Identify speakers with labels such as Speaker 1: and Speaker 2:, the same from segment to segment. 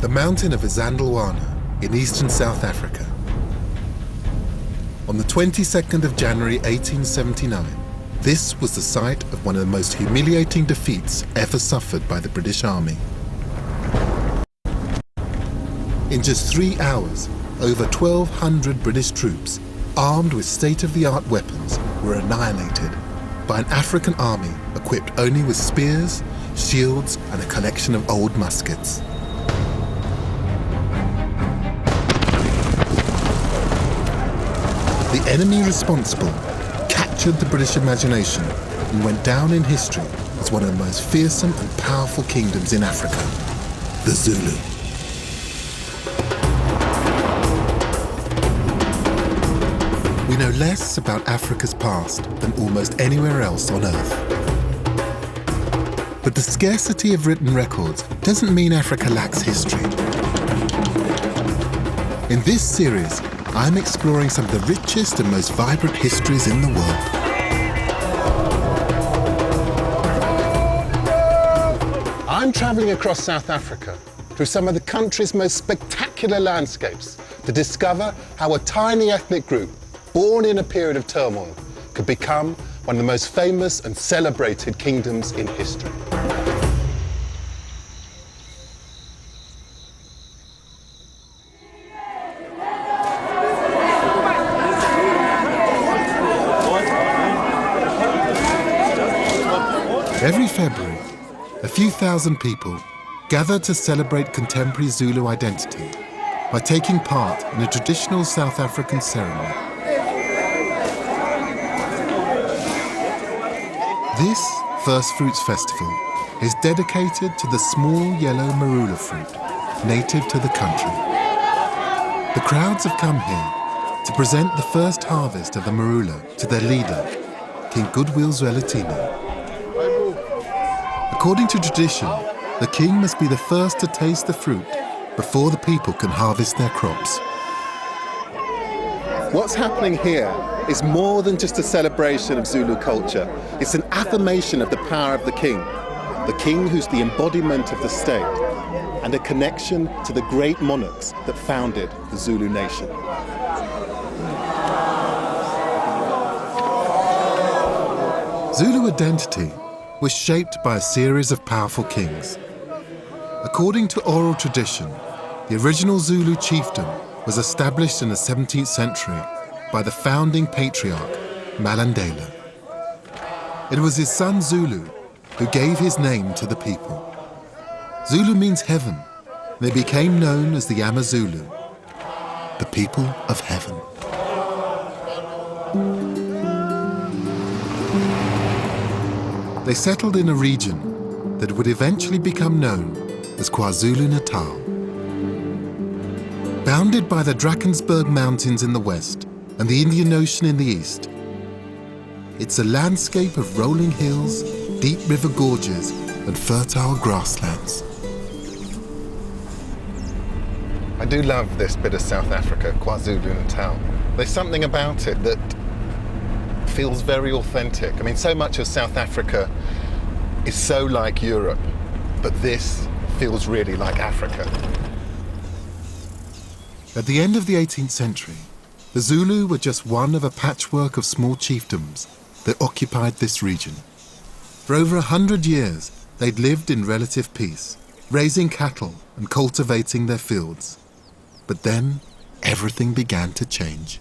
Speaker 1: the mountain of Isandlwana in eastern South Africa. On the 22nd of January 1879, this was the site of one of the most humiliating defeats ever suffered by the British Army. In just 3 hours, over 1,200 British troops, armed with state-of-the-art weapons, were annihilated by an African army equipped only with spears, shields, and a collection of old muskets. The enemy responsible captured the British imagination and went down in history as one of the most fearsome and powerful kingdoms in Africa, the Zulu. We know less about Africa's past than almost anywhere else on Earth. But the scarcity of written records doesn't mean Africa lacks history. In this series, I'm exploring some of the richest and most vibrant histories in the world. I'm traveling across South Africa through some of the country's most spectacular landscapes to discover how a tiny ethnic group born in a period of turmoil could become one of the most famous and celebrated kingdoms in history. Every February, a few thousand people gather to celebrate contemporary Zulu identity by taking part in a traditional South African ceremony. This First Fruits Festival is dedicated to the small yellow marula fruit native to the country. The crowds have come here to present the first harvest of the marula to their leader, King Goodwill Zwelithini. According to tradition, the king must be the first to taste the fruit before the people can harvest their crops. What's happening here is more than just a celebration of Zulu culture. It's an affirmation of the power of the king who's the embodiment of the state, and a connection to the great monarchs that founded the Zulu nation. Zulu identity was shaped by a series of powerful kings. According to oral tradition, the original Zulu chiefdom was established in the 17th century by the founding patriarch, Malandela. It was his son Zulu who gave his name to the people. Zulu means heaven, and they became known as the Amazulu, the people of heaven. They settled in a region that would eventually become known as KwaZulu-Natal. Bounded by the Drakensberg Mountains in the west and the Indian Ocean in the east, it's a landscape of rolling hills, deep river gorges, and fertile grasslands. I do love this bit of South Africa, KwaZulu-Natal. There's something about it that feels very authentic. I mean, so much of South Africa is so like Europe, but this feels really like Africa. At the end of the 18th century, the Zulu were just one of a patchwork of small chiefdoms that occupied this region. For over 100 years, they'd lived in relative peace, raising cattle and cultivating their fields. But then, everything began to change.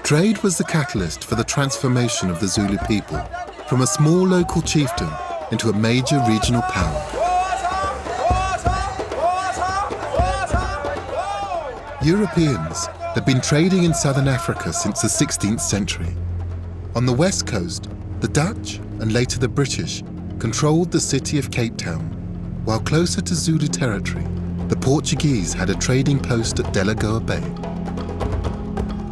Speaker 1: Trade was the catalyst for the transformation of the Zulu people from a small local chiefdom into a major regional power. Europeans had been trading in southern Africa since the 16th century. On the west coast, the Dutch and later the British controlled the city of Cape Town, while closer to Zulu territory, the Portuguese had a trading post at Delagoa Bay.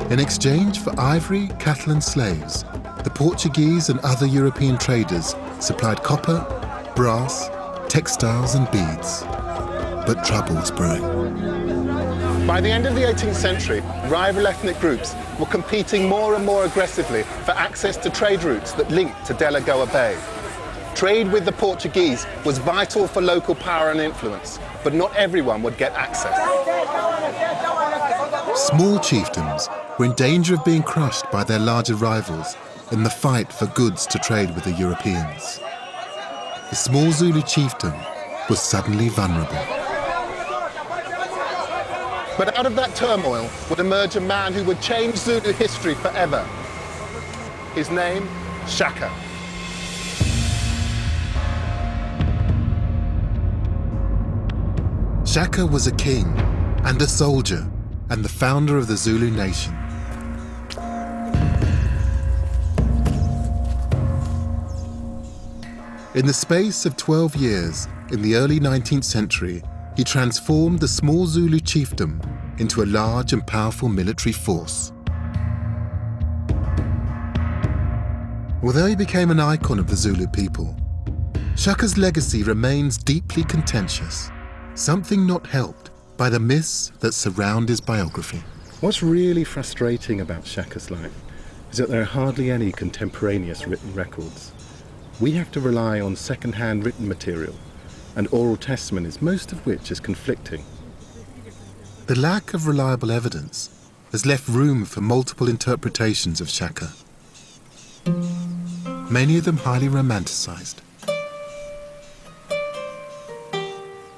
Speaker 1: In exchange for ivory, cattle and slaves, the Portuguese and other European traders supplied copper, brass, textiles and beads. But trouble was brewing. By the end of the 18th century,
Speaker 2: rival ethnic groups were competing more and more aggressively for access to trade routes that linked to Delagoa Bay. Trade with the Portuguese was vital for local power and influence, but not everyone would get access.
Speaker 1: Small chieftains were in danger of being crushed by their larger rivals in the fight for goods to trade with the Europeans. The small Zulu chieftain was suddenly vulnerable.
Speaker 2: But out of that turmoil would emerge a man who would change Zulu history forever. His name, Shaka.
Speaker 1: Shaka was a king and a soldier and the founder of the Zulu nation. In the space of 12 years, in the early 19th century, he transformed the small Zulu chiefdom into a large and powerful military force. Although he became an icon of the Zulu people, Shaka's legacy remains deeply contentious, something not helped by the myths that surround his biography.
Speaker 3: What's really frustrating about Shaka's life is that there are hardly any contemporaneous written records. We have to rely on second-hand written material and oral testimonies, most of which is conflicting.
Speaker 1: The lack of reliable evidence has left room for multiple interpretations of Shaka, many of them highly romanticized.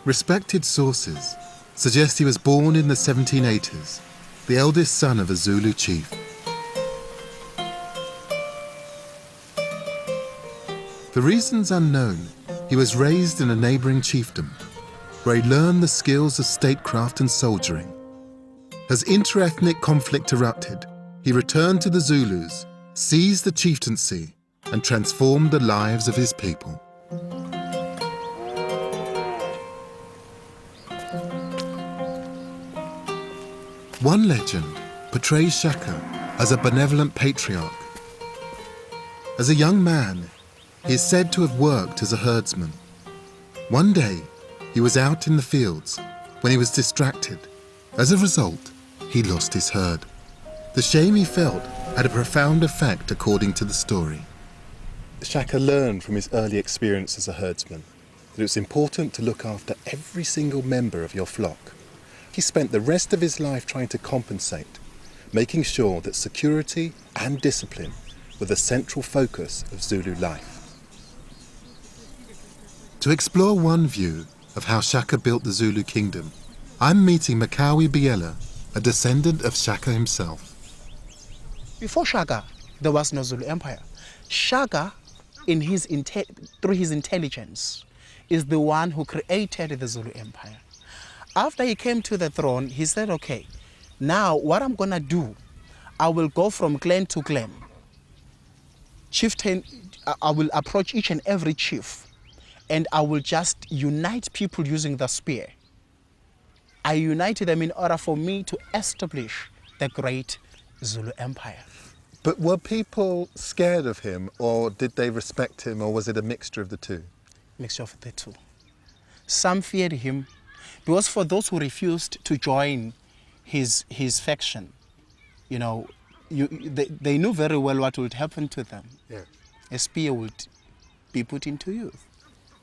Speaker 1: Respected sources suggest he was born in the 1780s, the eldest son of a Zulu chief. For reasons unknown, he was raised in a neighbouring chiefdom, where he learned the skills of statecraft and soldiering. As inter-ethnic conflict erupted, he returned to the Zulus, seized the chieftaincy, and transformed the lives of his people. One legend portrays Shaka as a benevolent patriarch. As a young man, he is said to have worked as a herdsman. One day, he was out in the fields when he was distracted. As a result, he lost his herd. The shame he felt had a profound effect according to the story.
Speaker 2: Shaka learned from his early experience as a herdsman that it was important to look after every single member of your flock. He spent the rest of his life trying to compensate, making sure that security and discipline were the central focus of Zulu life.
Speaker 1: To explore one view of how Shaka built the Zulu kingdom, I'm meeting Makawi Biela, a descendant of Shaka himself.
Speaker 4: Before Shaka, there was no Zulu Empire. Shaka, through his intelligence, is the one who created the Zulu Empire. After he came to the throne, he said, okay, now what I'm going to do, I will go from clan to clan. Chieftain, I will approach each and every chief, and I will just unite people using the spear. I united them in order for me to establish the great Zulu Empire.
Speaker 2: But were people scared of him, or did they respect him, or was it a mixture of the two?
Speaker 4: Mixture of the two. Some feared him, because for those who refused to join his faction, you know, they knew very well what would happen to them.
Speaker 2: Yeah.
Speaker 4: A spear would be put into use.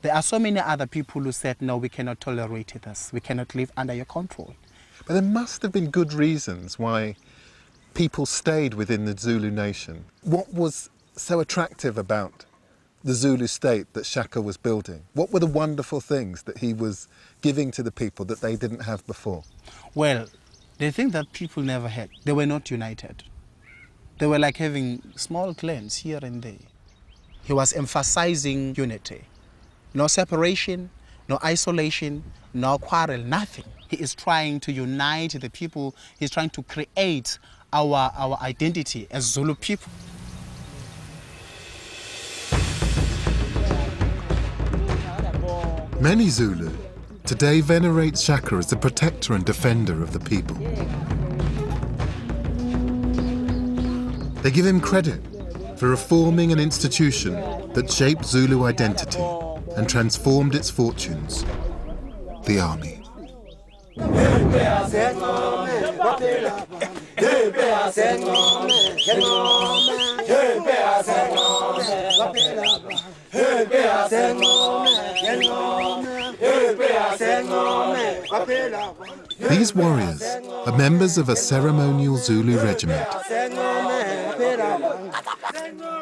Speaker 4: There are so many other people who said, no, we cannot tolerate this. We cannot live under your control.
Speaker 2: But there must have been good reasons why people stayed within the Zulu nation. What was so attractive about the Zulu state that Shaka was building? What were the wonderful things that he was giving to the people that they didn't have before?
Speaker 4: Well, the thing that people never had, they were not united. They were like having small clans here and there. He was emphasizing unity. No separation, no isolation, no quarrel, nothing. He is trying to unite the people. He's trying to create our identity as Zulu people.
Speaker 1: Many Zulu today venerate Shaka as the protector and defender of the people. They give him credit for reforming an institution that shaped Zulu identity and transformed its fortunes, the army. These warriors are members of a ceremonial Zulu regiment.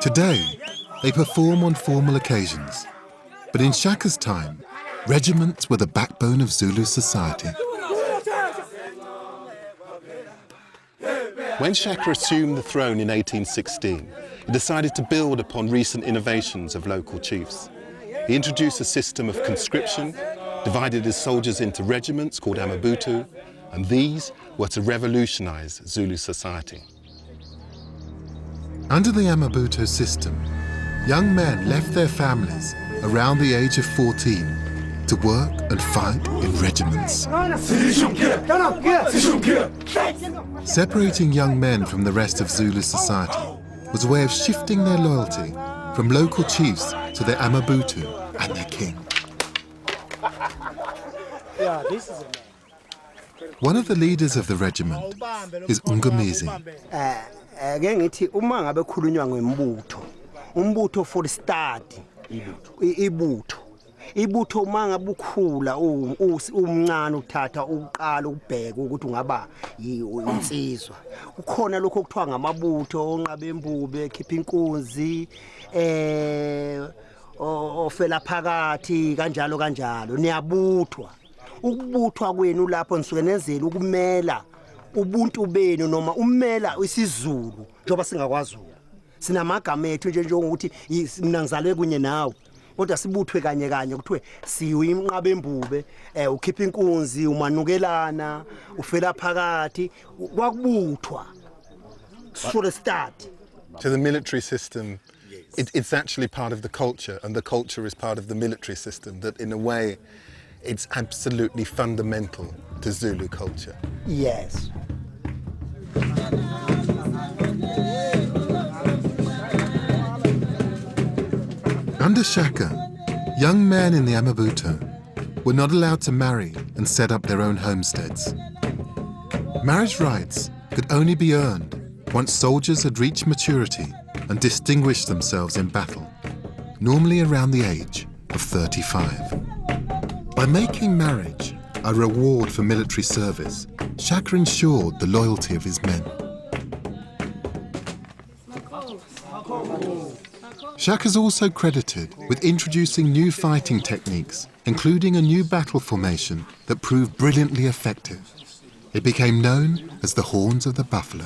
Speaker 1: Today, they perform on formal occasions, but in Shaka's time, regiments were the backbone of Zulu society.
Speaker 2: When Shaka assumed the throne in 1816, he decided to build upon recent innovations of local chiefs. He introduced a system of conscription, divided his soldiers into regiments called amabutu, and these were to revolutionize Zulu society.
Speaker 1: Under the amabutu system, young men left their families around the age of 14 to work and fight in regiments. Separating young men from the rest of Zulu society was a way of shifting their loyalty from local chiefs to their amabutu and their king. One of the leaders of the regiment is Ungamizi.
Speaker 5: Ngithi uma ngabe khulunywa umbutho for study ibutho uma ngabe ukhula umncane uthatha uqala ukubheka ukuthi ungaba insizwa kukhona lokho okuthiwa ngamabutho onqabe embube khipha inkunzi ofela phakathi kanjalo niyabuthwa ukubuthwa kwenu lapho nisuke nenzela ukumela ubuntu benu noma umela isiZulu njoba singakwazi sinamagama ethu njengokuthi mina ngizalwe kunye nawe kodwa sibuthwe kanye kuthiwe siyinqabe embube ukhipha inkunzi umanukelana ufela phakathi kwakubuthwa for a start.
Speaker 2: To the military system, it's actually part of the culture, and the culture is part of the military system, that in a way it's absolutely fundamental to Zulu culture.
Speaker 5: Yes.
Speaker 1: Under Shaka, young men in the amabutu were not allowed to marry and set up their own homesteads. Marriage rights could only be earned once soldiers had reached maturity and distinguished themselves in battle, normally around the age of 35. By making marriage a reward for military service, Shaka ensured the loyalty of his men. Shaka's also credited with introducing new fighting techniques, including a new battle formation that proved brilliantly effective. It became known as the Horns of the Buffalo.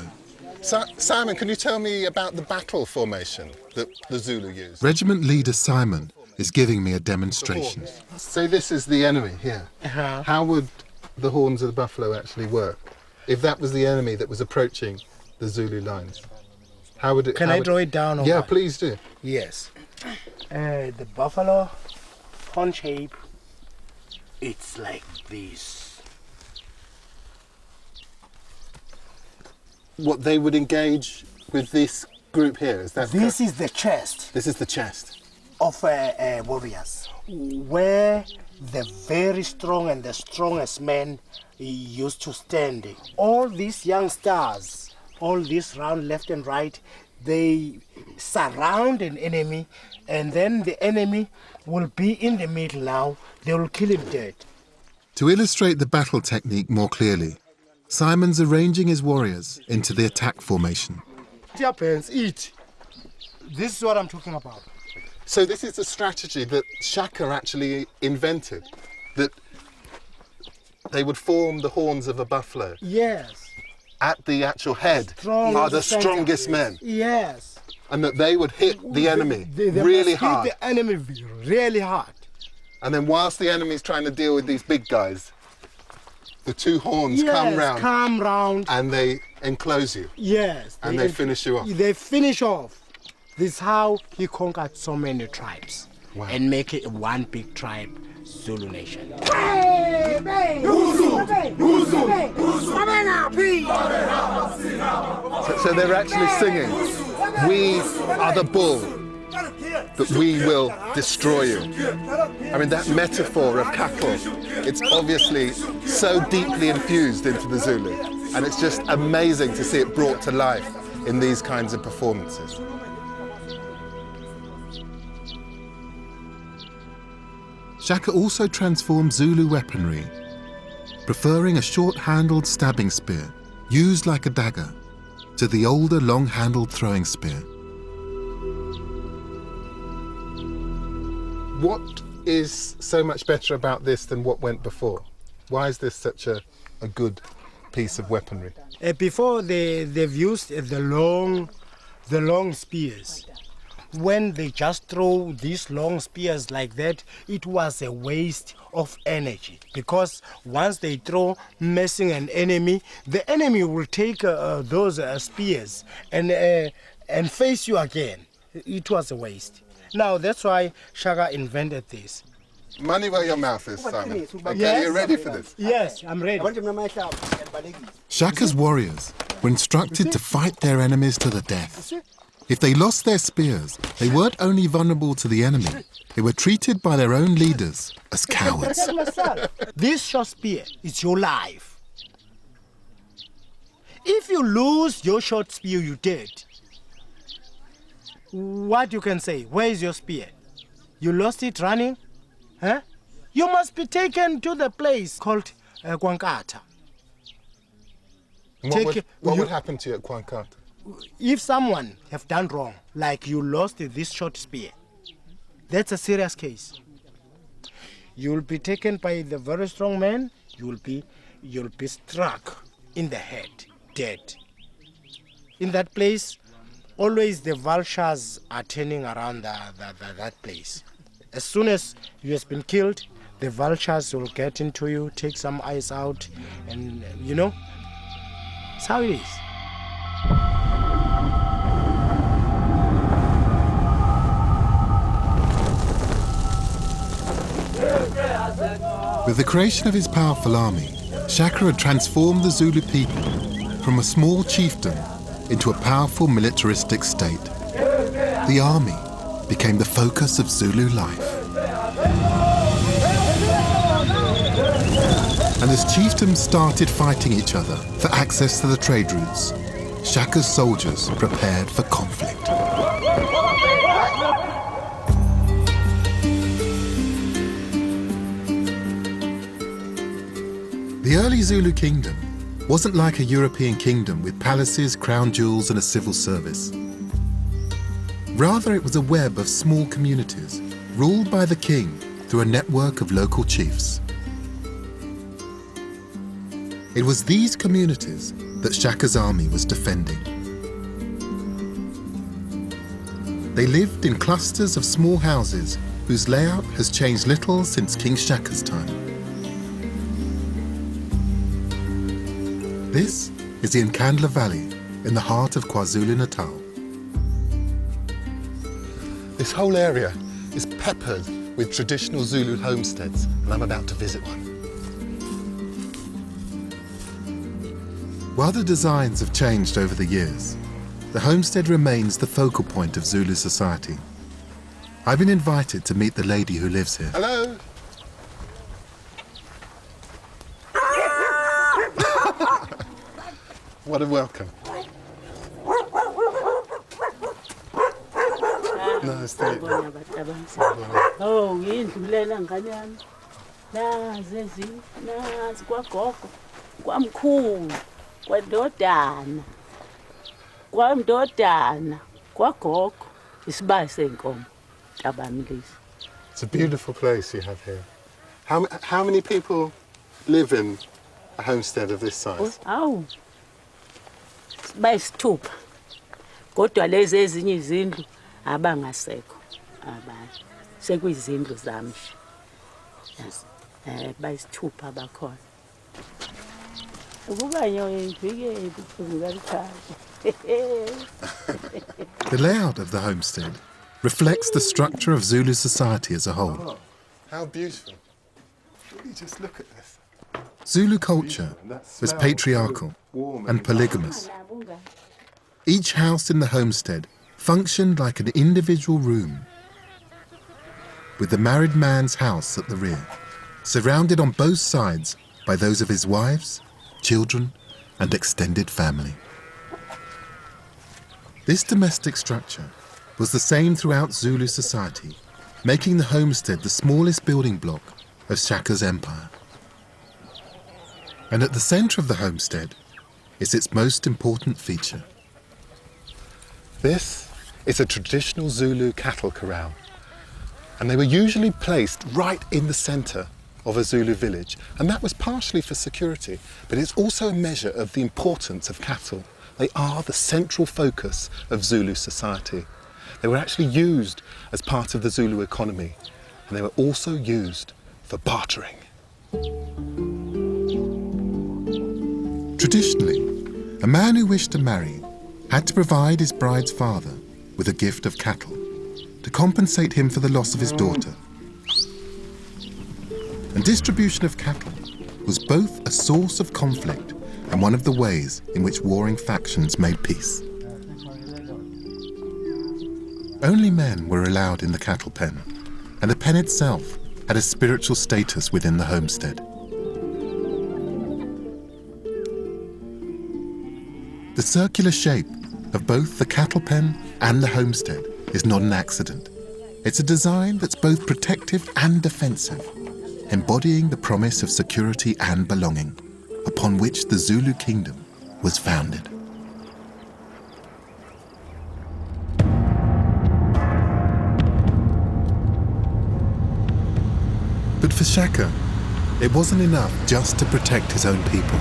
Speaker 2: Simon, can you tell me about the battle formation that the Zulu used?
Speaker 1: Regiment leader Simon is giving me a demonstration.
Speaker 2: Say this is the enemy here. How would the Horns of the Buffalo actually work? If that was the enemy that was approaching the Zulu lines, how would it...
Speaker 6: Can I draw it down?
Speaker 2: Yeah, please do.
Speaker 6: Yes. The buffalo horn shape, it's like this.
Speaker 2: What, they would engage with this group here, is that
Speaker 6: This is the chest
Speaker 2: This is the chest.
Speaker 6: of warriors, where the very strong and the strongest men used to stand. All these young stars, all this round left and right, they surround an enemy, and then the enemy will be in the middle now. They will kill him dead.
Speaker 1: To illustrate the battle technique more clearly, Simon's arranging his warriors into the attack formation.
Speaker 6: It happens, eat. This is what I'm talking about.
Speaker 2: So this is the strategy that Shaka actually invented, that they would form the horns of a buffalo.
Speaker 6: Yes.
Speaker 2: At the actual head are the strongest men,
Speaker 6: Yes.
Speaker 2: and that they would hit the enemy
Speaker 6: They
Speaker 2: really
Speaker 6: must
Speaker 2: hard.
Speaker 6: hit the enemy really hard.
Speaker 2: And then whilst the enemy's trying to deal with these big guys, the two horns come round and they enclose you.
Speaker 6: Yes.
Speaker 2: And they finish you off.
Speaker 6: They finish off. This is how he conquered so many tribes.
Speaker 2: Wow.
Speaker 6: And make it one big tribe, Zulu nation.
Speaker 2: So they're actually singing, "We are the bull, that we will destroy you." I mean, that metaphor of cattle, it's obviously so deeply infused into the Zulu. And it's just amazing to see it brought to life in these kinds of performances.
Speaker 1: Shaka also transformed Zulu weaponry, preferring a short-handled stabbing spear, used like a dagger, to the older long-handled throwing spear.
Speaker 2: What is so much better about this than what went before? Why is this such a good piece of weaponry?
Speaker 6: Before they've used the long spears. When they just throw these long spears like that, it was a waste of energy, because once they throw, messing an enemy, the enemy will take those spears and face you again. It was a waste. Now that's why Shaka invented this.
Speaker 2: Money where your mouth is, Simon. Okay,
Speaker 6: Yes.
Speaker 2: you ready for this?
Speaker 6: Yes, I'm ready.
Speaker 1: Shaka's warriors were instructed to fight their enemies to the death. If they lost their spears, they weren't only vulnerable to the enemy, they were treated by their own leaders as cowards.
Speaker 6: This short spear is your life. If you lose your short spear, you're dead. What you can say? Where is your spear? You lost it running? Huh? You must be taken to the place called Kwankata.
Speaker 2: And what would happen to you at Kwankata?
Speaker 6: If someone have done wrong, like you lost this short spear, that's a serious case. You'll be taken by the very strong man. You'll be struck in the head, dead. In that place, always the vultures are turning around that place. As soon as you have been killed, the vultures will get into you, take some eyes out, and that's how it is.
Speaker 1: With the creation of his powerful army, Shaka had transformed the Zulu people from a small chiefdom into a powerful militaristic state. The army became the focus of Zulu life. And as chiefdoms started fighting each other for access to the trade routes, Shaka's soldiers prepared for conflict. The early Zulu kingdom wasn't like a European kingdom with palaces, crown jewels, and a civil service. Rather, it was a web of small communities ruled by the king through a network of local chiefs. It was these communities that Shaka's army was defending. They lived in clusters of small houses whose layout has changed little since King Shaka's time. This is the Nkandla Valley in the heart of KwaZulu-Natal.
Speaker 2: This whole area is peppered with traditional Zulu homesteads, and I'm about to visit one.
Speaker 1: While the designs have changed over the years, the homestead remains the focal point of Zulu society. I've been invited to meet the lady who lives here.
Speaker 2: Hello. What a welcome. Nice to meet you.
Speaker 7: Oh, yindlu lena ngane yami. Nazi ezini, nazi kwagogo, kwamkhulu, kwandodana. Kwamdodana, kwagogo, isibaya senkomo, tabami lezi.
Speaker 2: It's a beautiful place you have here. How many people live in a homestead of this size?
Speaker 7: Awu. Bayisithupha. Kodwa lezi ezinye izindlu abangasekho abantu. Sekuyizindlu zami. Yes. Bayisithupha bakhona.
Speaker 1: The layout of the homestead reflects the structure of Zulu society as a whole.
Speaker 2: Oh, how beautiful. You just look at this.
Speaker 1: Zulu culture was patriarchal and polygamous. Each house in the homestead functioned like an individual room, with the married man's house at the rear, surrounded on both sides by those of his wives, children, and extended family. This domestic structure was the same throughout Zulu society, making the homestead the smallest building block of Shaka's empire. And at the centre of the homestead is its most important feature.
Speaker 2: This is a traditional Zulu cattle corral, and they were usually placed right in the centre of a Zulu village, and that was partially for security, but it's also a measure of the importance of cattle. They are the central focus of Zulu society. They were actually used as part of the Zulu economy, and they were also used for bartering.
Speaker 1: Traditionally, a man who wished to marry had to provide his bride's father with a gift of cattle to compensate him for the loss of his daughter. And distribution of cattle was both a source of conflict and one of the ways in which warring factions made peace. Only men were allowed in the cattle pen, and the pen itself had a spiritual status within the homestead. The circular shape of both the cattle pen and the homestead is not an accident. It's a design that's both protective and defensive, embodying the promise of security and belonging, upon which the Zulu kingdom was founded. But for Shaka, it wasn't enough just to protect his own people.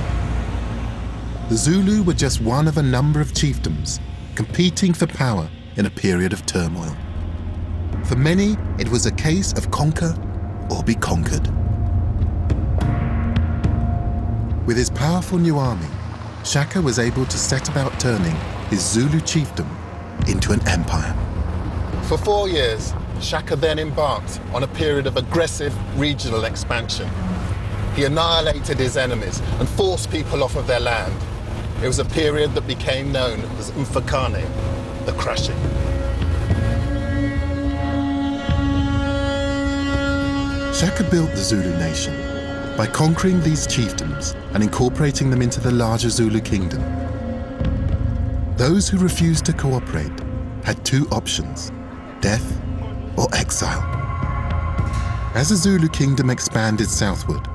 Speaker 1: The Zulu were just one of a number of chiefdoms competing for power in a period of turmoil. For many, it was a case of conquer or be conquered. With his powerful new army, Shaka was able to set about turning his Zulu chiefdom into an empire.
Speaker 2: For 4 years, Shaka then embarked on a period of aggressive regional expansion. He annihilated his enemies and forced people off of their land. It was a period that became known as Umfakane, the crushing.
Speaker 1: Shaka built the Zulu nation by conquering these chiefdoms and incorporating them into the larger Zulu kingdom. Those who refused to cooperate had two options: death or exile. As the Zulu kingdom expanded southward,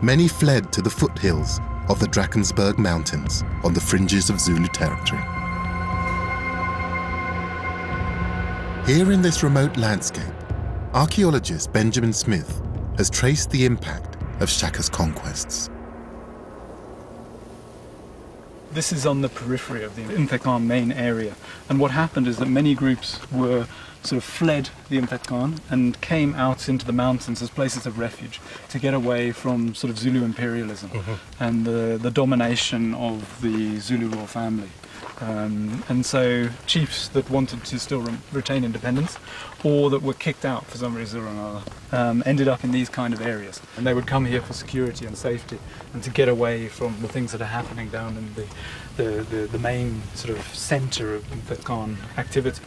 Speaker 1: many fled to the foothills of the Drakensberg Mountains on the fringes of Zulu territory. Here in this remote landscape, archaeologist Benjamin Smith has traced the impact of Shaka's conquests.
Speaker 8: This is on the periphery of the Umfekan main area, and what happened is that many groups were sort of fled the Umfekan and came out into the mountains as places of refuge to get away from sort of Zulu imperialism and the domination of the Zulu royal family. And so chiefs that wanted to still retain independence, or that were kicked out for some reason or another, ended up in these kind of areas. And they would come here for security and safety and to get away from the things that are happening down in the main sort of centre of Umfekan activity.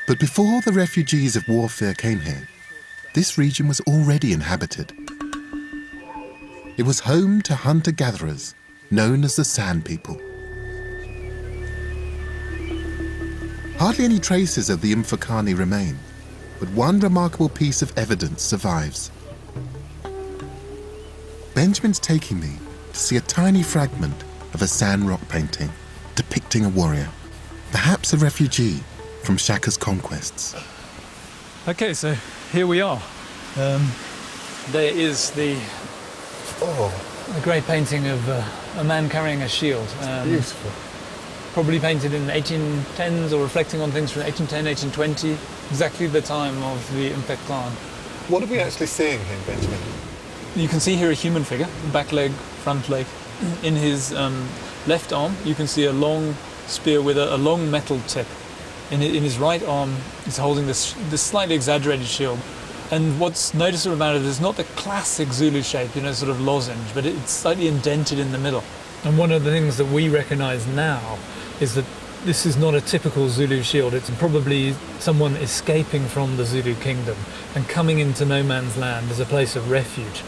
Speaker 1: But before the refugees of warfare came here, this region was already inhabited. It was home to hunter-gatherers known as the Sand People. Hardly any traces of the Umfakani remain, but one remarkable piece of evidence survives. Benjamin's taking me to see a tiny fragment of a sand rock painting depicting a warrior, perhaps a refugee from Shaka's conquests.
Speaker 8: Okay, so here we are. There is the great painting of a man carrying a shield.
Speaker 2: Beautiful.
Speaker 8: Probably painted in the 1810s or reflecting on things from 1810, 1820, exactly the time of the Umfekan.
Speaker 2: What are we actually seeing here, Benjamin?
Speaker 8: You can see here a human figure, back leg, front leg. In his left arm, you can see a long spear with a long metal tip. In his right arm, he's holding this slightly exaggerated shield. And what's noticeable about it is not the classic Zulu shape, sort of lozenge, but it's slightly indented in the middle. And one of the things that we recognise now is that this is not a typical Zulu shield. It's probably someone escaping from the Zulu kingdom and coming into no man's land as a place of refuge.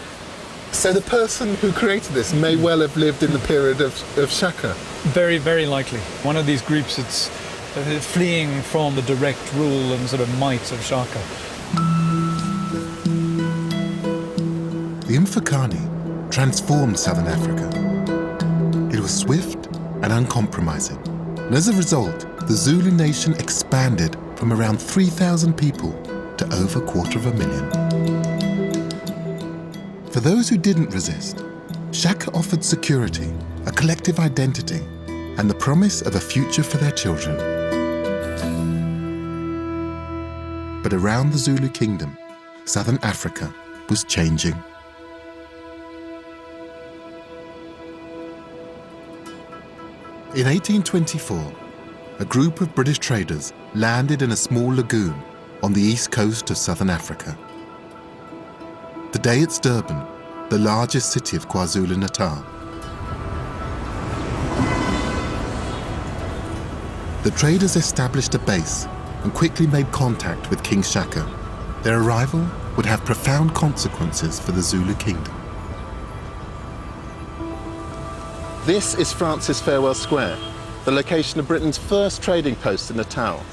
Speaker 1: So the person who created this may well have lived in the period of Shaka.
Speaker 8: Very, very likely. One of these groups that's fleeing from the direct rule and sort of might of Shaka.
Speaker 1: The Mfecane transformed southern Africa. It was swift and uncompromising. And as a result, the Zulu nation expanded from around 3,000 people to over 250,000. For those who didn't resist, Shaka offered security, a collective identity, and the promise of a future for their children. But around the Zulu kingdom, southern Africa was changing. In 1824, a group of British traders landed in a small lagoon on the east coast of southern Africa. Today it's Durban, the largest city of KwaZulu-Natal. The traders established a base and quickly made contact with King Shaka. Their arrival would have profound consequences for the Zulu kingdom.
Speaker 2: This is Francis Farewell Square, the location of Britain's first trading post in Natal.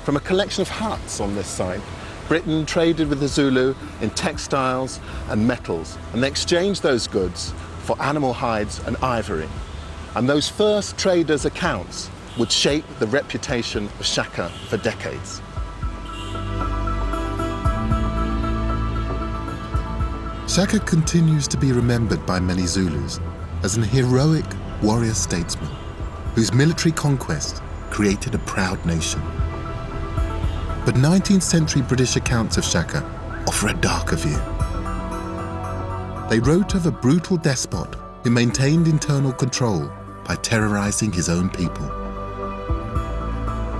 Speaker 2: From a collection of huts on this site, Britain traded with the Zulu in textiles and metals, and they exchanged those goods for animal hides and ivory. And those first traders' accounts would shape the reputation of Shaka for decades.
Speaker 1: Shaka continues to be remembered by many Zulus as an heroic warrior statesman whose military conquest created a proud nation. But 19th century British accounts of Shaka offer a darker view. They wrote of a brutal despot who maintained internal control by terrorizing his own people.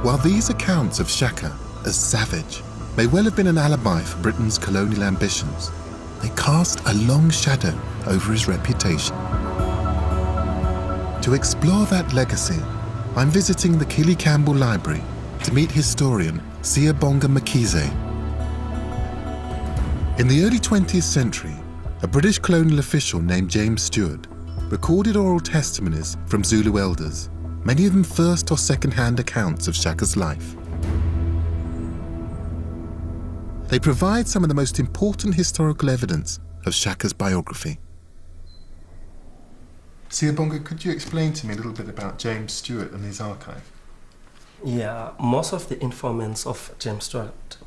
Speaker 1: While these accounts of Shaka as savage may well have been an alibi for Britain's colonial ambitions, they cast a long shadow over his reputation. To explore that legacy, I'm visiting the Killy Campbell Library to meet historian Siyabonga Mkhize. In the early 20th century, a British colonial official named James Stewart recorded oral testimonies from Zulu elders, many of them first or second-hand accounts of Shaka's life. They provide some of the most important historical evidence of Shaka's biography. Siyabonga, could you explain to me a little bit about James Stewart and his archive?
Speaker 9: Yeah, most of the informants of James Stewart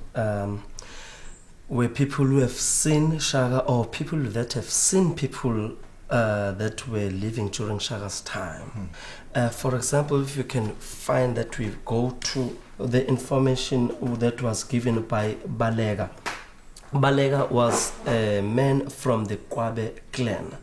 Speaker 9: were people who have seen Shaka, or people that have seen people that were living during Shaka's time. For example, if you can find that, we go to the information that was given by Balega. Balega was a man from the Kwabe clan.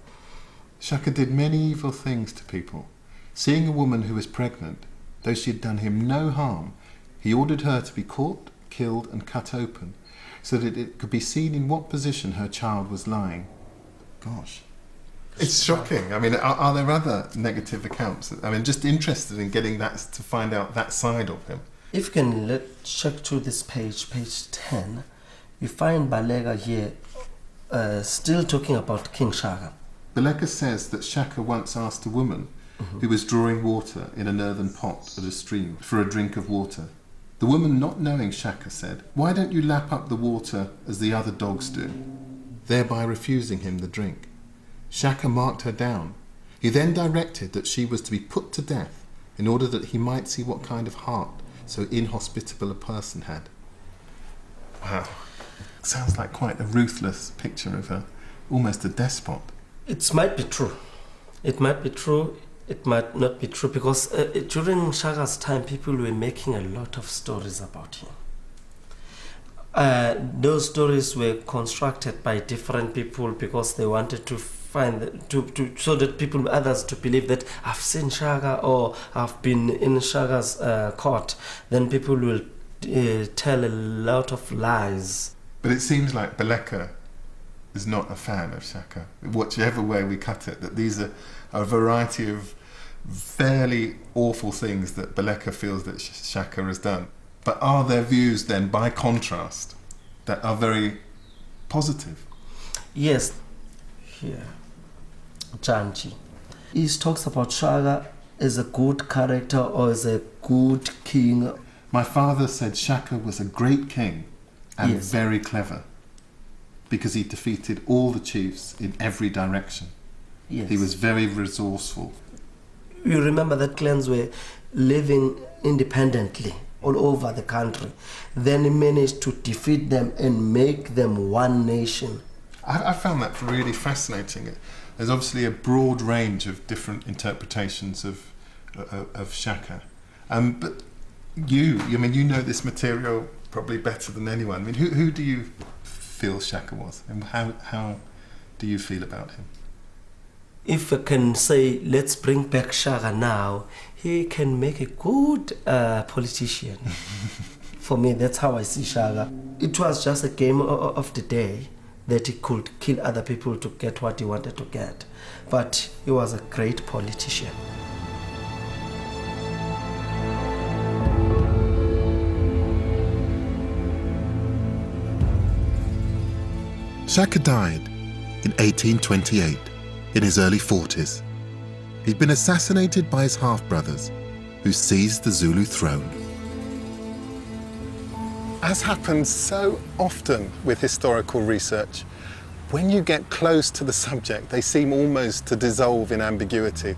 Speaker 1: Shaka did many evil things to people. Seeing a woman who was pregnant, though she had done him no harm, he ordered her to be caught, killed and cut open so that it could be seen in what position her child was lying. Gosh. It's shocking. I mean, are there other negative accounts? I mean, just interested in getting that, to find out that side of him.
Speaker 9: If you can check to this page 10, you find Balega here still talking about King Shaka.
Speaker 1: Balega says that Shaka once asked a woman who was drawing water in an earthen pot at a stream for a drink of water. The woman, not knowing Shaka, said, "Why don't you lap up the water as the other dogs do?" thereby refusing him the drink. Shaka marked her down. He then directed that she was to be put to death in order that he might see what kind of heart so inhospitable a person had. Wow. Sounds like quite a ruthless picture of almost a despot.
Speaker 9: It might be true. It might be true. It might not be true, because during Shaka's time, people were making a lot of stories about him. Those stories were constructed by different people because they wanted to find so that others to believe that I've seen Shaka or I've been in Shaka's court. Then people will tell a lot of lies.
Speaker 1: But it seems like Baleka is not a fan of Shaka, whichever way we cut it, that these are a variety of fairly awful things that Baleka feels that Shaka has done. But are there views then, by contrast, that are very positive?
Speaker 9: Yes, here, Janji. He talks about Shaka as a good character or as a good king.
Speaker 3: My father said Shaka was a great king and
Speaker 9: Yes.
Speaker 3: very clever because he defeated all the chiefs in every direction.
Speaker 9: Yes.
Speaker 3: He was very resourceful.
Speaker 9: You remember that clans were living independently all over the country. Then he managed to defeat them and make them one nation.
Speaker 3: I found that really fascinating. There's obviously a broad range of different interpretations of Shaka. But you know this material probably better than anyone. I mean, who do you feel Shaka was, and how do you feel about him?
Speaker 9: If I can say, let's bring back Shaka now, he can make a good politician. For me, that's how I see Shaka. It was just a game of the day that he could kill other people to get what he wanted to get. But he was a great politician.
Speaker 1: Shaka died in 1828, in his early 40s. He'd been assassinated by his half-brothers, who seized the Zulu throne.
Speaker 2: As happens so often with historical research, when you get close to the subject, they seem almost to dissolve in ambiguity.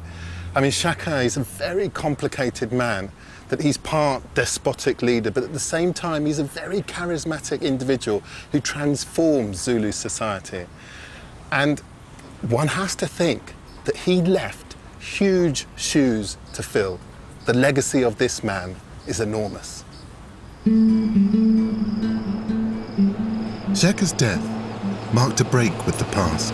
Speaker 2: I mean, Shaka is a very complicated man, that he's part despotic leader, but at the same time, he's a very charismatic individual who transforms Zulu society. And one has to think that he left huge shoes to fill. The legacy of this man is enormous.
Speaker 1: Shaka's death marked a break with the past.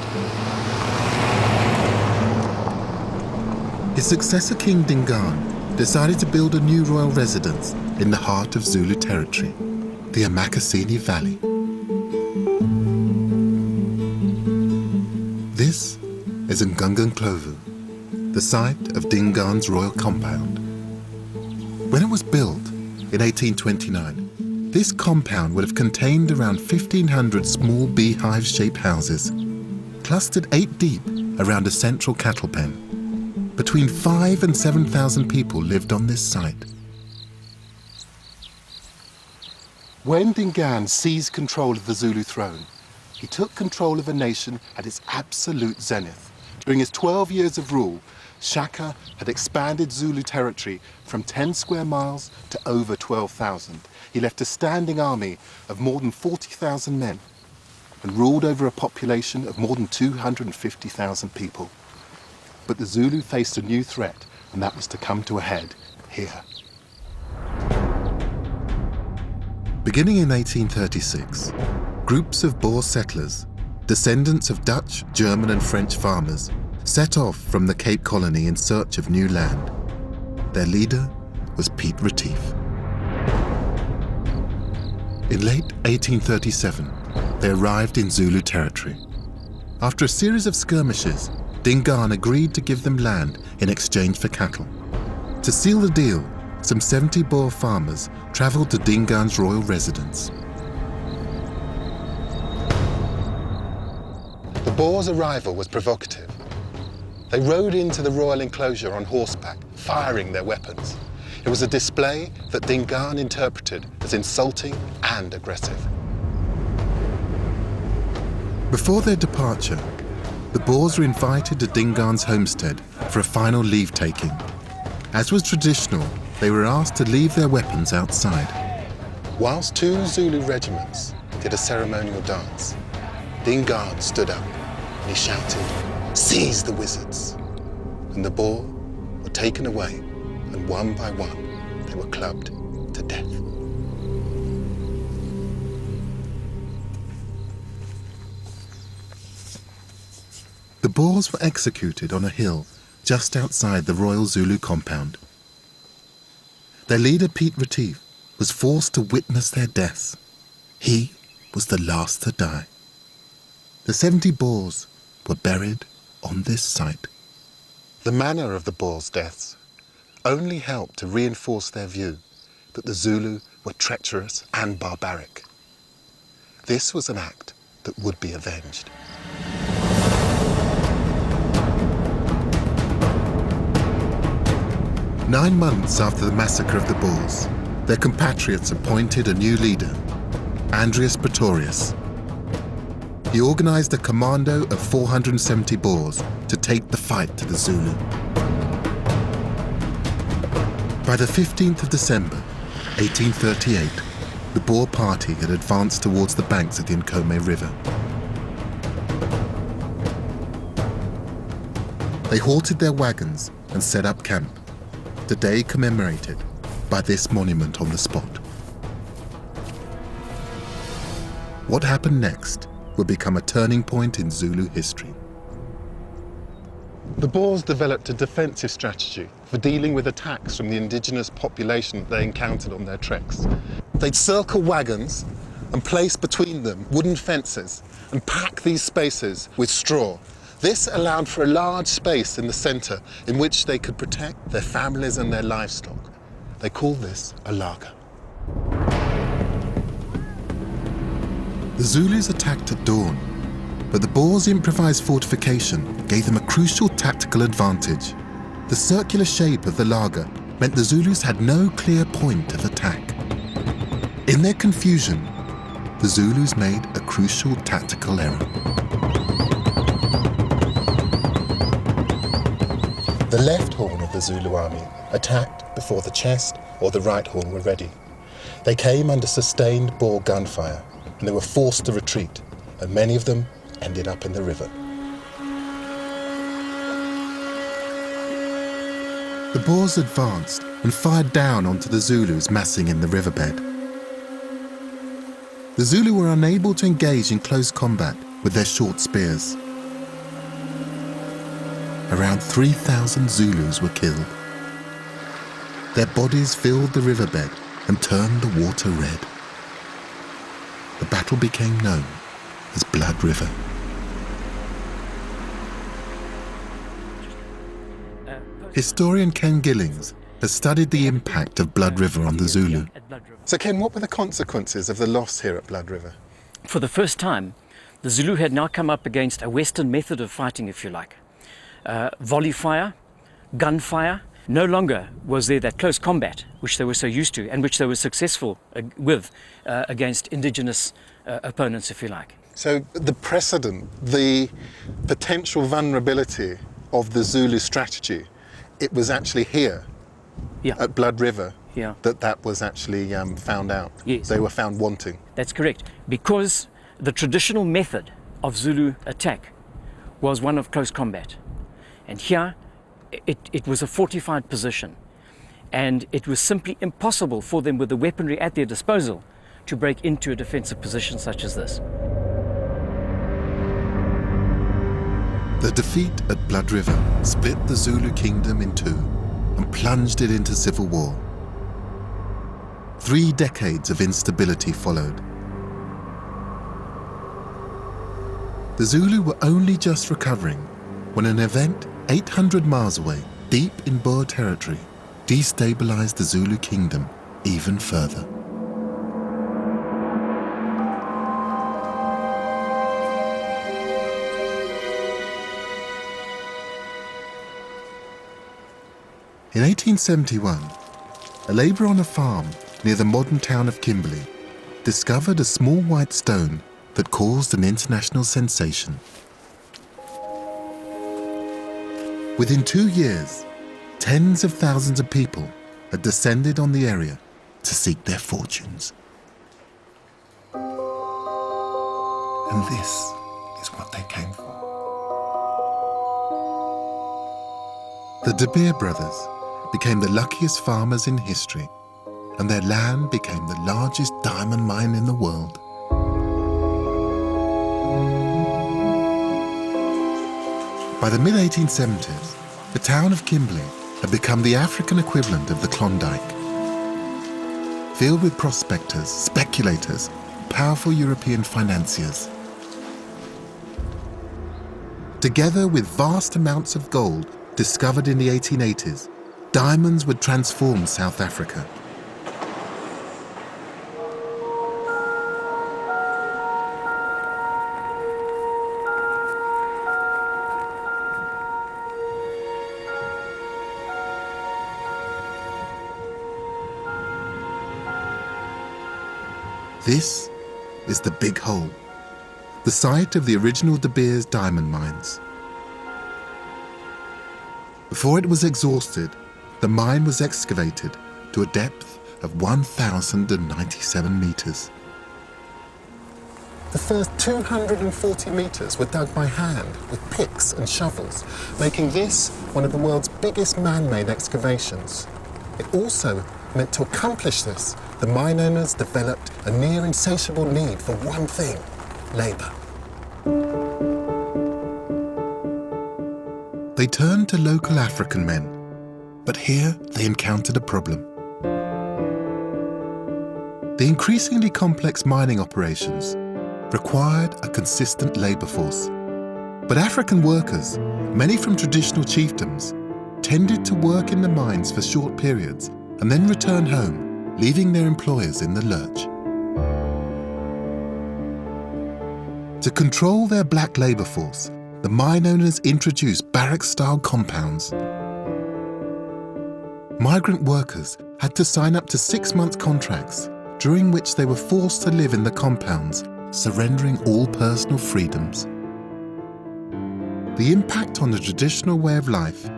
Speaker 1: His successor, King Dingaan, decided to build a new royal residence in the heart of Zulu territory, the Amakasini Valley. This is Ngungungclovu, the site of Dingaan's royal compound. When it was built in 1829, this compound would have contained around 1,500 small beehive-shaped houses, clustered 8 deep around a central cattle pen. Between 5,000 and 7,000 people lived on this site. When Dingaan seized control of the Zulu throne, he took control of a nation at its absolute zenith. During his 12 years of rule, Shaka had expanded Zulu territory from 10 square miles to over 12,000. He left a standing army of more than 40,000 men and ruled over a population of more than 250,000 people. But the Zulu faced a new threat, and that was to come to a head here. Beginning in 1836, groups of Boer settlers, descendants of Dutch, German and French farmers, set off from the Cape Colony in search of new land. Their leader was Piet Retief. In late 1837, they arrived in Zulu territory. After a series of skirmishes, Dingaan agreed to give them land in exchange for cattle. To seal the deal, some 70 Boer farmers travelled to Dingaan's royal residence.
Speaker 2: The Boers' arrival was provocative. They rode into the royal enclosure on horseback, firing their weapons. It was a display that Dingaan interpreted as insulting and aggressive.
Speaker 1: Before their departure, the Boers were invited to Dingaan's homestead for a final leave-taking. As was traditional, they were asked to leave their weapons outside.
Speaker 2: Whilst 2 Zulu regiments did a ceremonial dance, Dingaan stood up and he shouted, "Seize the wizards!" And the Boer were taken away, and one by one they were clubbed to death.
Speaker 1: The Boers were executed on a hill just outside the Royal Zulu compound. Their leader, Piet Retief, was forced to witness their deaths. He was the last to die. The 70 Boers were buried on this site.
Speaker 2: The manner of the Boers' deaths only helped to reinforce their view that the Zulu were treacherous and barbaric. This was an act that would be avenged.
Speaker 1: 9 months after the massacre of the Boers, their compatriots appointed a new leader, Andries Pretorius. He organised a commando of 470 Boers to take the fight to the Zulu. By the 15th of December, 1838, the Boer party had advanced towards the banks of the Nkome River. They halted their wagons and set up camp, today commemorated by this monument on the spot. What happened next would become a turning point in Zulu history.
Speaker 2: The Boers developed a defensive strategy for dealing with attacks from the indigenous population they encountered on their treks. They'd circle wagons and place between them wooden fences and pack these spaces with straw. This allowed for a large space in the centre in which they could protect their families and their livestock. They called this a laager.
Speaker 1: The Zulus attacked at dawn, but the Boers' improvised fortification gave them a crucial tactical advantage. The circular shape of the laager meant the Zulus had no clear point of attack. In their confusion, the Zulus made a crucial tactical error.
Speaker 2: The left horn of the Zulu army attacked before the chest or the right horn were ready. They came under sustained Boer gunfire and they were forced to retreat, and many of them ended up in the river.
Speaker 1: The Boers advanced and fired down onto the Zulus massing in the riverbed. The Zulu were unable to engage in close combat with their short spears. Around 3,000 Zulus were killed. Their bodies filled the riverbed and turned the water red. The battle became known as Blood River. Historian Ken Gillings has studied the impact of Blood River on the Zulu.
Speaker 2: So Ken, what were the consequences of the loss here at Blood River?
Speaker 10: For the first time, the Zulu had now come up against a Western method of fighting, if you like. Volley fire, gunfire. No longer was there that close combat which they were so used to and which they were successful with against indigenous opponents, if you like.
Speaker 2: So the precedent, the potential vulnerability of the Zulu strategy, it was actually here at Blood River that was actually found out.
Speaker 10: Yes.
Speaker 2: They were found wanting.
Speaker 10: That's correct. Because the traditional method of Zulu attack was one of close combat. And here, it was a fortified position. And it was simply impossible for them, with the weaponry at their disposal, to break into a defensive position such as this.
Speaker 1: The defeat at Blood River split the Zulu kingdom in two and plunged it into civil war. 3 decades of instability followed. The Zulu were only just recovering when an event 800 miles away, deep in Boer territory, destabilized the Zulu kingdom even further. In 1871, a labourer on a farm near the modern town of Kimberley discovered a small white stone that caused an international sensation. Within 2 years, tens of thousands of people had descended on the area to seek their fortunes. And this is what they came for. The De Beer brothers became the luckiest farmers in history, and their land became the largest diamond mine in the world. By the mid-1870s, the town of Kimberley had become the African equivalent of the Klondike. Filled with prospectors, speculators, powerful European financiers. Together with vast amounts of gold discovered in the 1880s, diamonds would transform South Africa. This is the Big Hole, the site of the original De Beers diamond mines. Before it was exhausted, the mine was excavated to a depth of 1,097 meters. The first 240 meters were dug by hand with picks and shovels, making this one of the world's biggest man-made excavations. It also meant to accomplish this, the mine owners developed a near insatiable need for one thing: labour. They turned to local African men, but here they encountered a problem. The increasingly complex mining operations required a consistent labour force. But African workers, many from traditional chiefdoms, tended to work in the mines for short periods and then return home, leaving their employers in the lurch. To control their black labour force, the mine owners introduced barrack-style compounds. Migrant workers had to sign up to 6-month contracts, during which they were forced to live in the compounds, surrendering all personal freedoms. The impact on the traditional way of life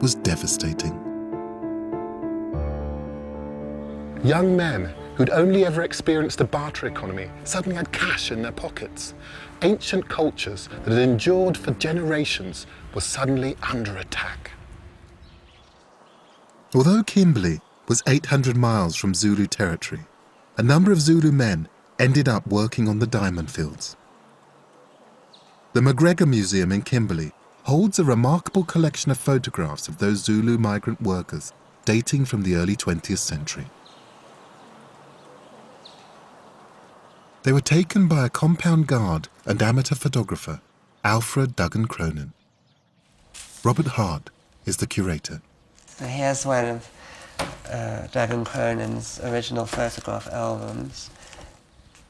Speaker 1: was devastating. Young men who'd only ever experienced a barter economy suddenly had cash in their pockets. Ancient cultures that had endured for generations were suddenly under attack. Although Kimberley was 800 miles from Zulu territory, a number of Zulu men ended up working on the diamond fields. The McGregor Museum in Kimberley holds a remarkable collection of photographs of those Zulu migrant workers dating from the early 20th century. They were taken by a compound guard and amateur photographer, Alfred Duggan Cronin. Robert Hart is the curator.
Speaker 11: So here's one of Duggan Cronin's original photograph albums.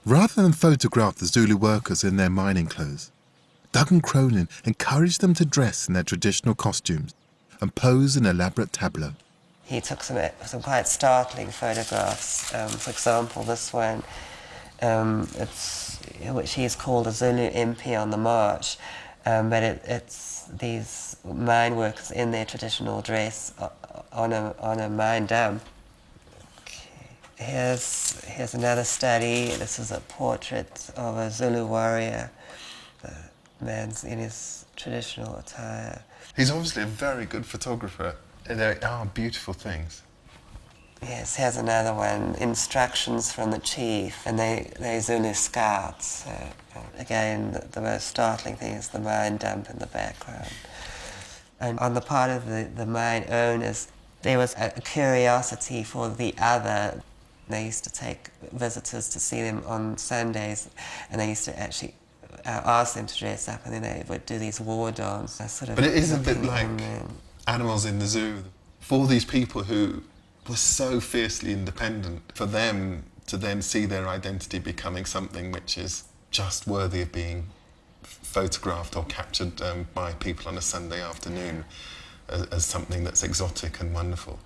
Speaker 1: Rather than photograph the Zulu workers in their mining clothes, Duggan Cronin encouraged them to dress in their traditional costumes and pose in elaborate tableaux.
Speaker 11: He took some quite startling photographs. For example, this one, which he's called a Zulu MP on the march, but it's these mine workers in their traditional dress on a mine dump. Here's another study. This is a portrait of a Zulu warrior. The man's in his traditional attire.
Speaker 2: He's obviously a very good photographer. They are beautiful things.
Speaker 11: Yes, here's another one. Instructions from the chief, and they Zulu scouts. Again, the most startling thing is the mine dump in the background. And on the part of the mine owners, there was a curiosity for the other. They used to take visitors to see them on Sundays, and they used to actually ask them to dress up, and then they would do these war dances.
Speaker 2: But it is a bit like animals in the zoo. For these people who were so fiercely independent, for them to then see their identity becoming something which is just worthy of being photographed or captured by people on a Sunday afternoon as something that's exotic and wonderful.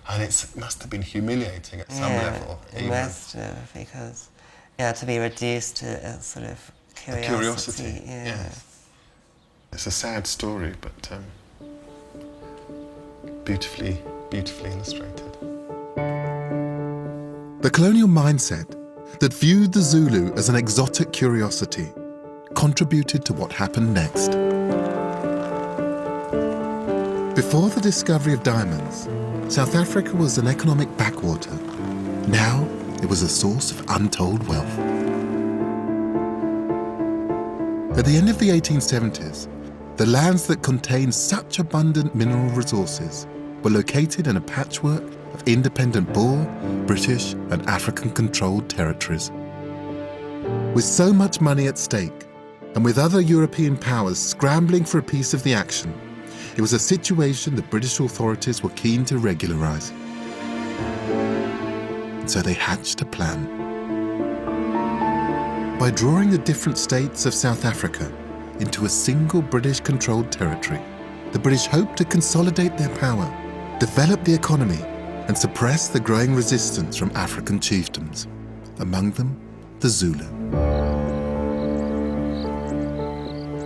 Speaker 2: And it must have been humiliating at some level.
Speaker 11: It must have, because to be reduced to a sort of curiosity.
Speaker 2: A curiosity, yes. It's a sad story, but beautifully illustrated.
Speaker 1: The colonial mindset that viewed the Zulu as an exotic curiosity contributed to what happened next. Before the discovery of diamonds, South Africa was an economic backwater. Now it was a source of untold wealth. At the end of the 1870s, the lands that contained such abundant mineral resources were located in a patchwork of independent Boer, British, and African-controlled territories. With so much money at stake, and with other European powers scrambling for a piece of the action, it was a situation the British authorities were keen to regularise. And so they hatched a plan. By drawing the different states of South Africa into a single British-controlled territory, the British hoped to consolidate their power, develop the economy, and suppress the growing resistance from African chiefdoms. among them the Zulu.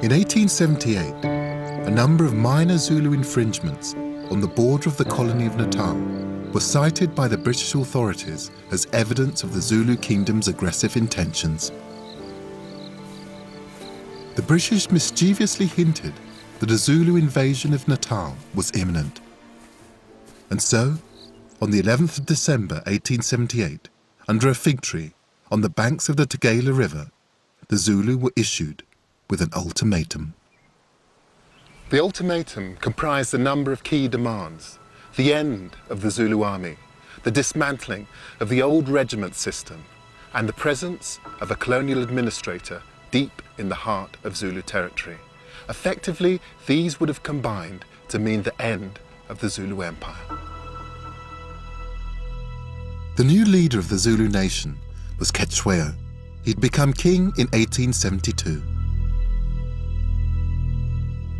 Speaker 1: In 1878, a number of minor Zulu infringements on the border of the colony of Natal were cited by the British authorities as evidence of the Zulu kingdom's aggressive intentions. The British mischievously hinted that a Zulu invasion of Natal was imminent. And so, on the 11th of December 1878, under a fig tree on the banks of the Tugela River, the Zulu were issued with an ultimatum.
Speaker 2: The ultimatum comprised a number of key demands: the end of the Zulu army, the dismantling of the old regiment system, and the presence of a colonial administrator deep in the heart of Zulu territory. Effectively, these would have combined to mean the end of the Zulu Empire.
Speaker 1: The new leader of the Zulu nation was Cetshwayo. He'd become king in 1872.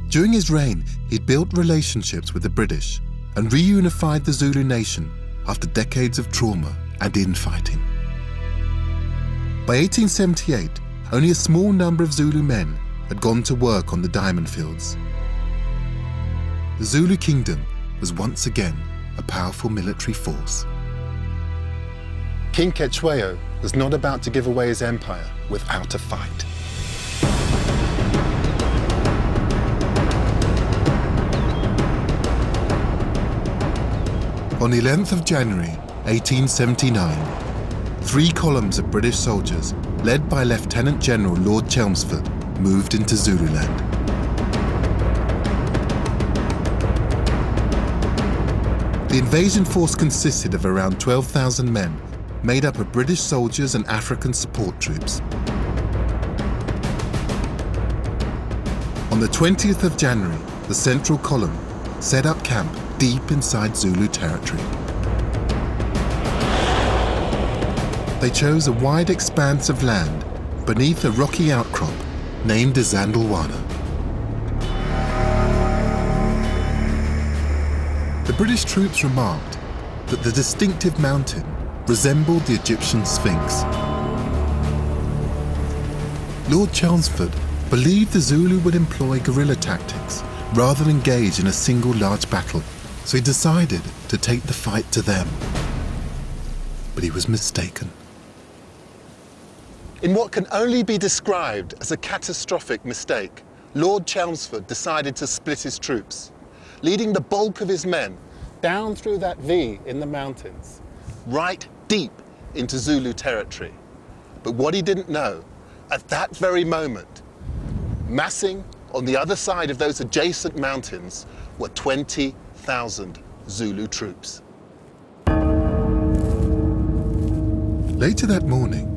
Speaker 1: During his reign, he'd built relationships with the British and reunified the Zulu nation after decades of trauma and infighting. By 1878, only a small number of Zulu men had gone to work on the diamond fields. The Zulu kingdom was once again a powerful military force.
Speaker 2: King Cetshwayo was not about to give away his empire without a fight.
Speaker 1: On the 11th of January 1879, 3 columns of British soldiers, led by Lieutenant General Lord Chelmsford, moved into Zululand. The invasion force consisted of around 12,000 men, made up of British soldiers and African support troops. On the 20th of January, the Central Column set up camp deep inside Zulu territory. They chose a wide expanse of land beneath a rocky outcrop named Izandlwana. The British troops remarked that the distinctive mountain resembled the Egyptian Sphinx. Lord Chelmsford believed the Zulu would employ guerrilla tactics rather than engage in a single large battle, so he decided to take the fight to them. But he was mistaken.
Speaker 2: In what can only be described as a catastrophic mistake, Lord Chelmsford decided to split his troops, leading the bulk of his men down through that V in the mountains, right deep into Zulu territory. But what he didn't know, at that very moment, massing on the other side of those adjacent mountains were 20,000 Zulu troops.
Speaker 1: Later that morning,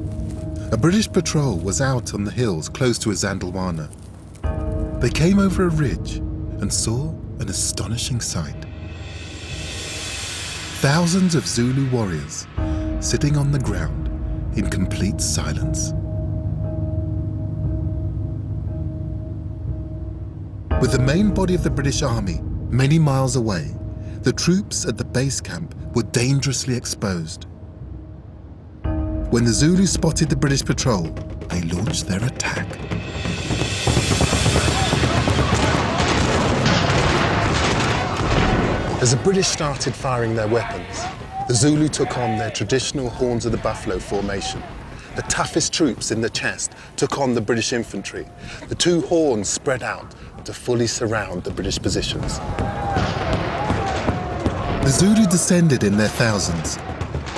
Speaker 1: a British patrol was out on the hills close to Izandlwana. They came over a ridge and saw an astonishing sight. Thousands of Zulu warriors sitting on the ground in complete silence. With the main body of the British Army many miles away, the troops at the base camp were dangerously exposed. When the Zulus spotted the British patrol, they launched their attack.
Speaker 2: As the British started firing their weapons, the Zulu took on their traditional Horns of the Buffalo formation. The toughest troops in the chest took on the British infantry. The two horns spread out to fully surround the British positions.
Speaker 1: The Zulu descended in their thousands,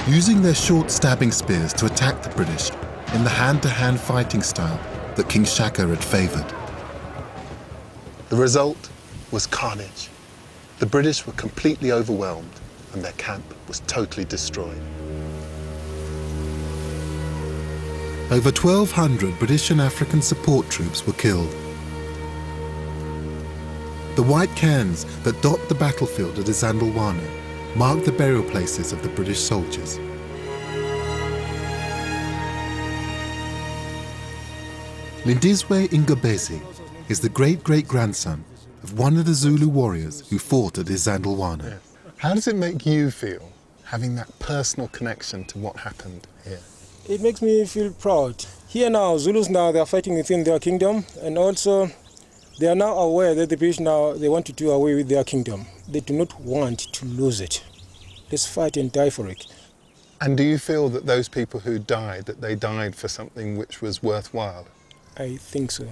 Speaker 1: using their short stabbing spears to attack the British in the hand-to-hand fighting style that King Shaka had favoured.
Speaker 2: The result was carnage. The British were completely overwhelmed and their camp was totally destroyed.
Speaker 1: Over 1,200 British and African support troops were killed. The white cairns that dot the battlefield at Izandlwana mark the burial places of the British soldiers. Lindizwe Ngobese is the great-great-grandson of one of the Zulu warriors who fought at Izandlwana.
Speaker 2: How does it make you feel, having that personal connection to what happened here?
Speaker 12: It makes me feel proud. Here now, Zulus now, they are fighting within their kingdom, and also they are now aware that the British now, they want to do away with their kingdom. They do not want to lose it. Let's fight and die for it.
Speaker 2: And do you feel that those people who died, that they died for something which was worthwhile?
Speaker 12: I think so.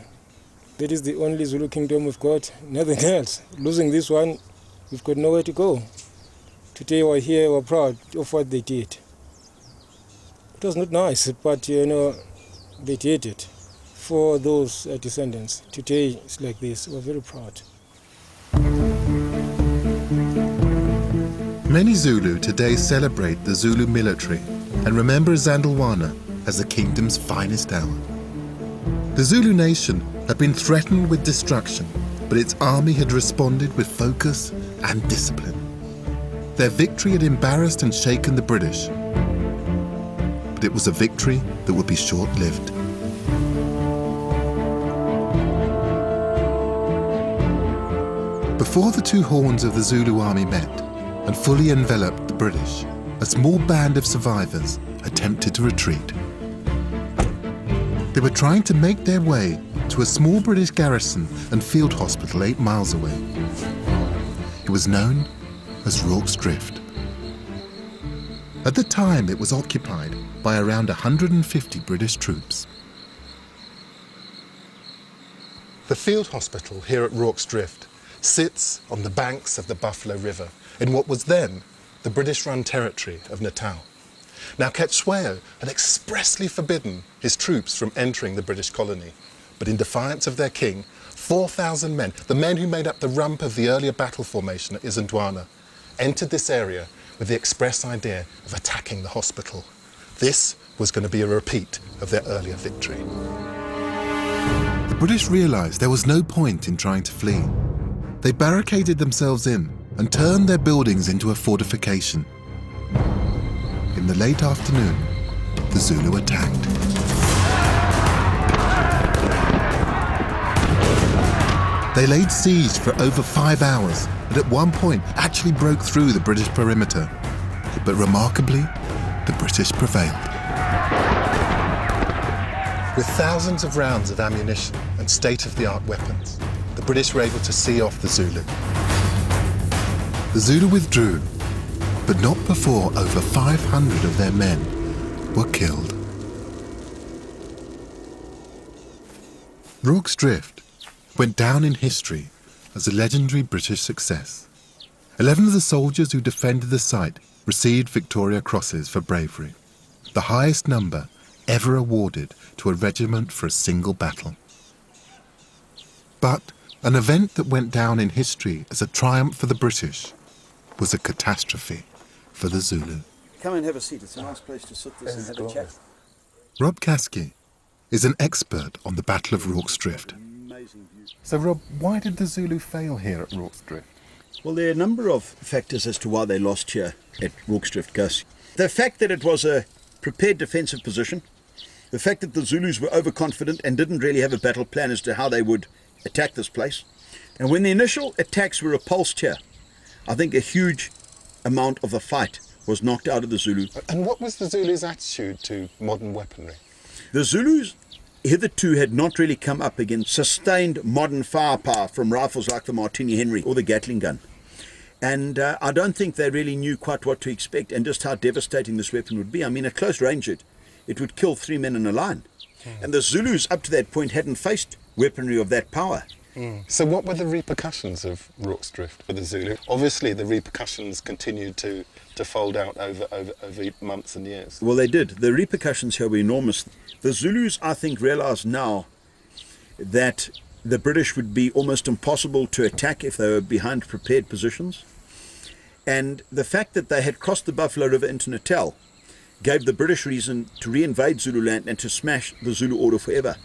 Speaker 12: That is the only Zulu kingdom we've got, nothing else. Losing this one, we've got nowhere to go. Today we're here, we're proud of what they did. It was not nice, but they did it for those descendants. Today it's like this, we're very proud.
Speaker 1: Many Zulu today celebrate the Zulu military and remember Zandilwana as the kingdom's finest hour. The Zulu nation had been threatened with destruction, but its army had responded with focus and discipline. Their victory had embarrassed and shaken the British, but it was a victory that would be short-lived. Before the two horns of the Zulu army met and fully enveloped the British, a small band of survivors attempted to retreat. They were trying to make their way to a small British garrison and field hospital 8 miles away. It was known as Rorke's Drift. At the time, it was occupied by around 150 British troops.
Speaker 2: The field hospital here at Rorke's Drift sits on the banks of the Buffalo River in what was then the British-run territory of Natal. Now, Cetshwayo had expressly forbidden his troops from entering the British colony, but in defiance of their king, 4,000 men, the men who made up the rump of the earlier battle formation at Isandlwana, entered this area with the express idea of attacking the hospital. This was going to be a repeat of their earlier victory.
Speaker 1: The British realised there was no point in trying to flee. They barricaded themselves in and turned their buildings into a fortification. In the late afternoon, the Zulu attacked. They laid siege for over 5 hours and at one point actually broke through the British perimeter. But remarkably, the British prevailed.
Speaker 2: With thousands of rounds of ammunition and state-of-the-art weapons, the British were able to see off the Zulu.
Speaker 1: The Zulu withdrew, but not before over 500 of their men were killed. Rorke's Drift went down in history as a legendary British success. 11 of the soldiers who defended the site received Victoria Crosses for bravery, the highest number ever awarded to a regiment for a single battle. But an event that went down in history as a triumph for the British was a catastrophe for the Zulu.
Speaker 13: Come and have a seat. It's a nice place to sit this and have a chat.
Speaker 1: Rob Caskey is an expert on the Battle of Rorke's Drift.
Speaker 2: So, Rob, why did the Zulu fail here at Rorke's Drift?
Speaker 13: Well, there are a number of factors as to why they lost here at Rorke's Drift, Gus. The fact that it was a prepared defensive position, the fact that the Zulus were overconfident and didn't really have a battle plan as to how they would attack this place. And when the initial attacks were repulsed here, I think a huge amount of the fight was knocked out of the Zulu.
Speaker 2: And what was the Zulus' attitude to modern weaponry?
Speaker 13: The Zulus hitherto had not really come up against sustained modern firepower from rifles like the Martini Henry or the Gatling gun. And I don't think they really knew quite what to expect and just how devastating this weapon would be. I mean, at close range, it would kill 3 men in a line. And the Zulus up to that point hadn't faced weaponry of that power.
Speaker 2: So what were the repercussions of Rorke's Drift for the Zulu? Obviously, the repercussions continued to fold out over months and years.
Speaker 13: Well, they did. The repercussions here were enormous. The Zulus, I think, realise now that the British would be almost impossible to attack if they were behind prepared positions. And the fact that they had crossed the Buffalo River into Natal gave the British reason to re-invade Zululand and to smash the Zulu order forever.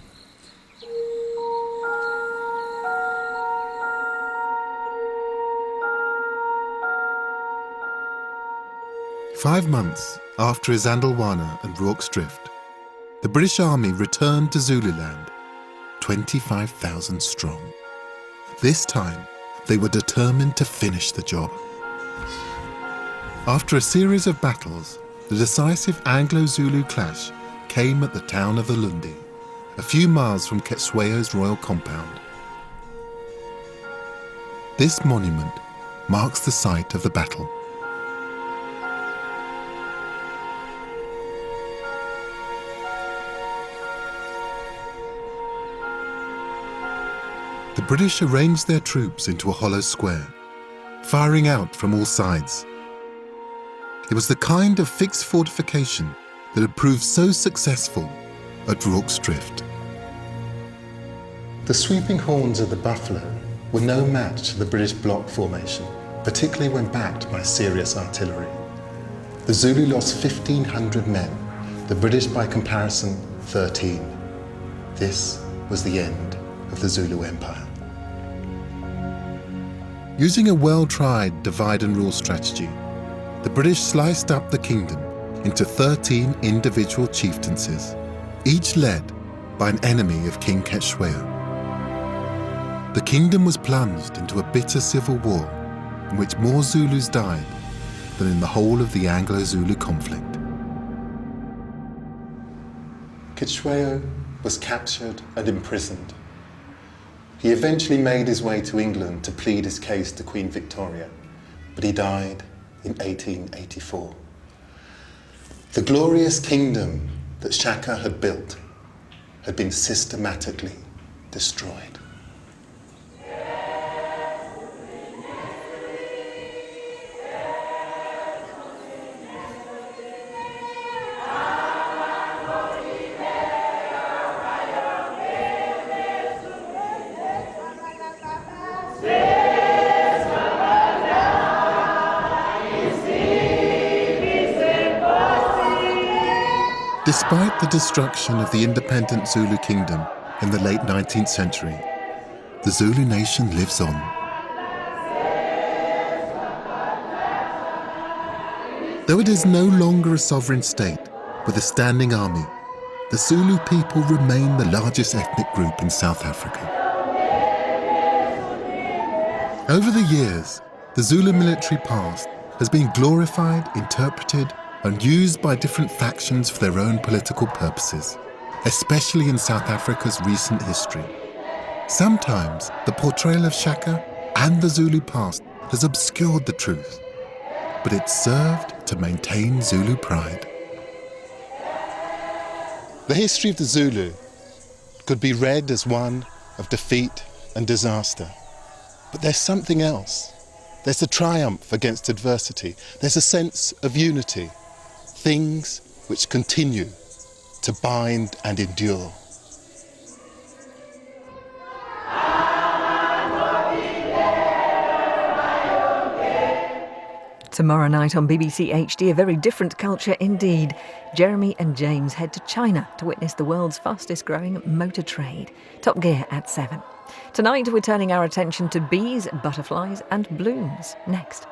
Speaker 1: "5 months after Isandlwana and Rorke's Drift, the British Army returned to Zululand, 25,000 strong. This time, they were determined to finish the job. After a series of battles, the decisive Anglo-Zulu clash came at the town of Ulundi, a few miles from Cetshwayo's royal compound. This monument marks the site of the battle. The British arranged their troops into a hollow square, firing out from all sides. It was the kind of fixed fortification that had proved so successful at Rorke's Drift.
Speaker 3: The sweeping horns of the buffalo were no match to the British block formation, particularly when backed by serious artillery. The Zulu lost 1,500 men, the British by comparison 13. This was the end of the Zulu Empire.
Speaker 1: Using a well-tried divide-and-rule strategy, the British sliced up the kingdom into 13 individual chieftaincies, each led by an enemy of King Cetshwayo. The kingdom was plunged into a bitter civil war in which more Zulus died than in the whole of the Anglo-Zulu conflict.
Speaker 3: Cetshwayo was captured and imprisoned. He eventually made his way to England to plead his case to Queen Victoria, but he died in 1884. The glorious kingdom that Shaka had built had been systematically destroyed.
Speaker 1: Despite the destruction of the independent Zulu kingdom in the late 19th century, the Zulu nation lives on. Though it is no longer a sovereign state with a standing army, the Zulu people remain the largest ethnic group in South Africa. Over the years, the Zulu military past has been glorified, interpreted, and used by different factions for their own political purposes, especially in South Africa's recent history. Sometimes the portrayal of Shaka and the Zulu past has obscured the truth, but it served to maintain Zulu pride.
Speaker 2: The history of the Zulu could be read as one of defeat and disaster, but there's something else. There's a triumph against adversity. There's a sense of unity. Things which continue to bind and endure.
Speaker 14: Tomorrow night on BBC HD, a very different culture indeed. Jeremy and James head to China to witness the world's fastest growing motor trade. Top Gear at 7. Tonight we're turning our attention to bees, butterflies and blooms. Next.